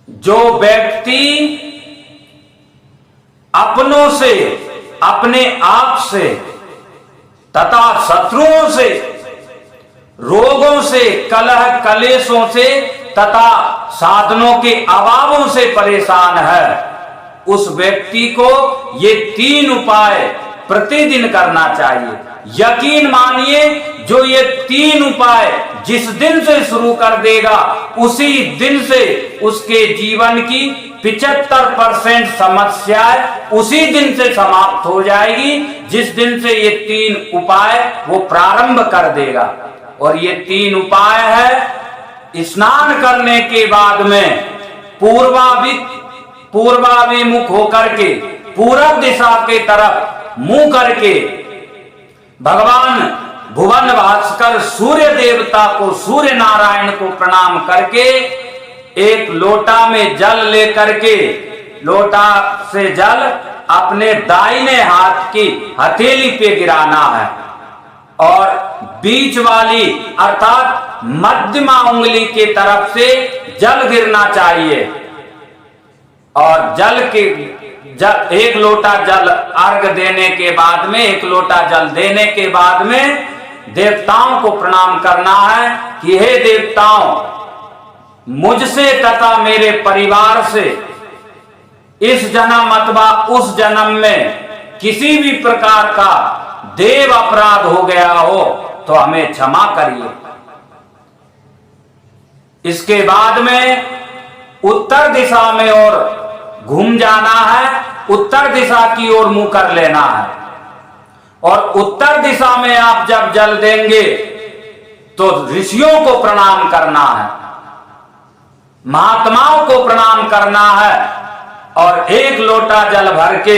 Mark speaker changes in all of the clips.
Speaker 1: जो व्यक्ति अपनों से, अपने आप से तथा शत्रुओं से, रोगों से, कलह कलेशों से तथा साधनों के अभावों से परेशान है, उस व्यक्ति को ये 3 उपाय प्रतिदिन करना चाहिए। यकीन मानिए, जो ये 3 उपाय जिस दिन से शुरू कर देगा, उसी दिन से उसके जीवन की 75% समस्याएं उसी दिन से समाप्त हो जाएगी, जिस दिन से ये 3 उपाय वो प्रारंभ कर देगा। और ये 3 उपाय है, स्नान करने के बाद में पूर्वाभिमुख होकर के, पूरब दिशा के तरफ मुंह करके भगवान भुवन भास्कर सूर्य देवता को, सूर्य नारायण को प्रणाम करके एक लोटा में जल लेकर के, लोटा से जल अपने दाहिने हाथ की हथेली पे गिराना है और बीच वाली अर्थात मध्यमा उंगली के तरफ से जल गिरना चाहिए। और एक लोटा जल अर्घ देने के बाद में, एक लोटा जल देने के बाद में देवताओं को प्रणाम करना है कि हे देवताओं, मुझसे तथा मेरे परिवार से इस जन्म अथवा उस जन्म में किसी भी प्रकार का देव अपराध हो गया हो तो हमें क्षमा करिए। इसके बाद में उत्तर दिशा में और घूम जाना है, उत्तर दिशा की ओर मुंह कर लेना है। और उत्तर दिशा में आप जब जल देंगे तो ऋषियों को प्रणाम करना है, महात्माओं को प्रणाम करना है और एक लोटा जल भर के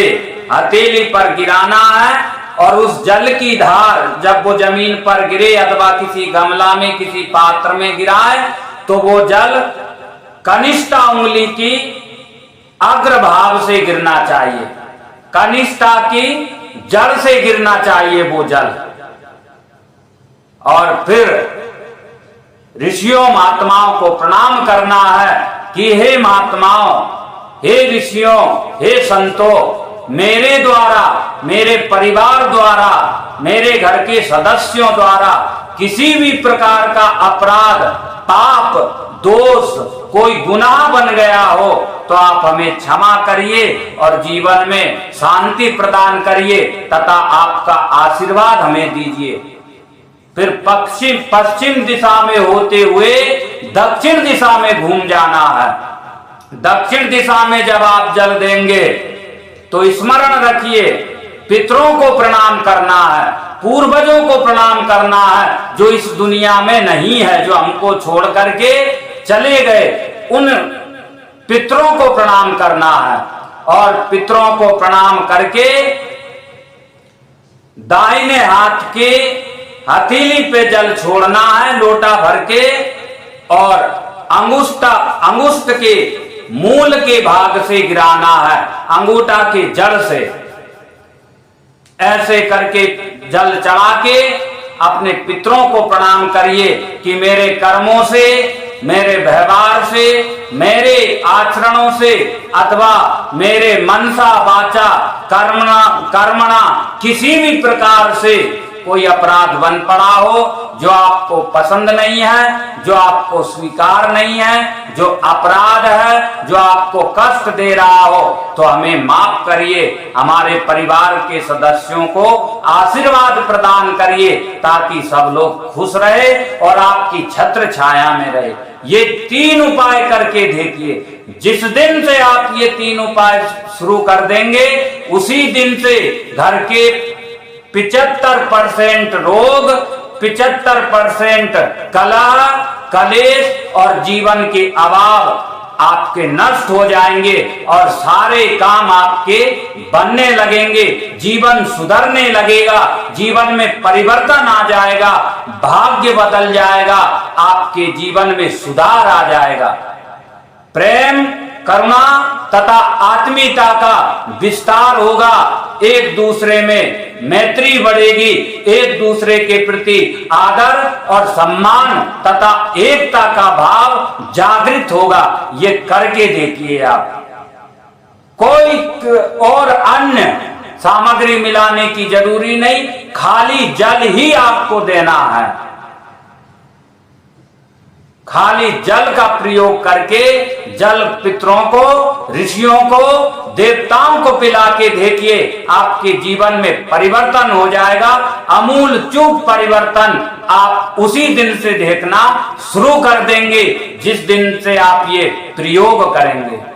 Speaker 1: हथेली पर गिराना है। और उस जल की धार जब वो जमीन पर गिरे अथवा किसी गमला में, किसी पात्र में गिराए, तो वो जल कनिष्ठा उंगली की अग्रभाग से गिरना चाहिए, कनिष्ठा की जड़ से गिरना चाहिए वो जल। और फिर ऋषियों महात्माओं को प्रणाम करना है कि हे महात्माओं, हे ऋषियों, हे संतों, मेरे द्वारा, मेरे परिवार द्वारा, मेरे घर के सदस्यों द्वारा किसी भी प्रकार का अपराध, पाप, दोष, कोई गुनाह बन गया हो तो आप हमें क्षमा करिए और जीवन में शांति प्रदान करिए तथा आपका आशीर्वाद हमें दीजिए। फिर पश्चिम दिशा में होते हुए दक्षिण दिशा में घूम जाना है। दक्षिण दिशा में जब आप जल देंगे तो स्मरण रखिए, पितरों को प्रणाम करना है, पूर्वजों को प्रणाम करना है जो इस दुनिया में नहीं है, जो हमको छोड़ करके चले गए, उन पितरों को प्रणाम करना है। और पितरों को प्रणाम करके दाहिने हाथ के हथेली पे जल छोड़ना है लोटा भर के, और अंगुष्ठ के मूल के भाग से गिराना है, अंगूठा के जड़ से। ऐसे करके जल चढ़ा के अपने पितरों को प्रणाम करिए कि मेरे कर्मों से, मेरे व्यवहार से, मेरे आचरणों से अथवा मेरे मनसा वाचा कर्मणा किसी भी प्रकार से कोई अपराध बन पड़ा हो जो आपको पसंद नहीं है, जो आपको स्वीकार नहीं है, जो अपराध है, जो आपको कष्ट दे रहा हो, तो हमें माफ करिए, हमारे परिवार के सदस्यों को आशीर्वाद प्रदान करिए ताकि सब लोग खुश रहे और आपकी छत्र छाया में रहे। ये 3 उपाय करके देखिए। जिस दिन से आप ये 3 उपाय शुरू कर देंगे, उसी दिन से घर के 75% रोग, 75% कलह, कलेश और जीवन के अभाव आपके नष्ट हो जाएंगे और सारे काम आपके बनने लगेंगे, जीवन सुधरने लगेगा, जीवन में परिवर्तन आ जाएगा, भाग्य बदल जाएगा, आपके जीवन में सुधार आ जाएगा। प्रेम, करुणा तथा आत्मीयता का विस्तार होगा। एक दूसरे में मैत्री बढ़ेगी, एक दूसरे के प्रति आदर और सम्मान तथा एकता का भाव जागृत होगा। ये करके देखिए आप। कोई और अन्य सामग्री मिलाने की जरूरी नहीं, खाली जल ही आपको देना है। खाली जल का प्रयोग करके जल पितरों को, ऋषियों को, देवताओं को पिला के देखिए, आपके जीवन में परिवर्तन हो जाएगा। अमूल चूक परिवर्तन आप उसी दिन से देखना शुरू कर देंगे जिस दिन से आप ये प्रयोग करेंगे।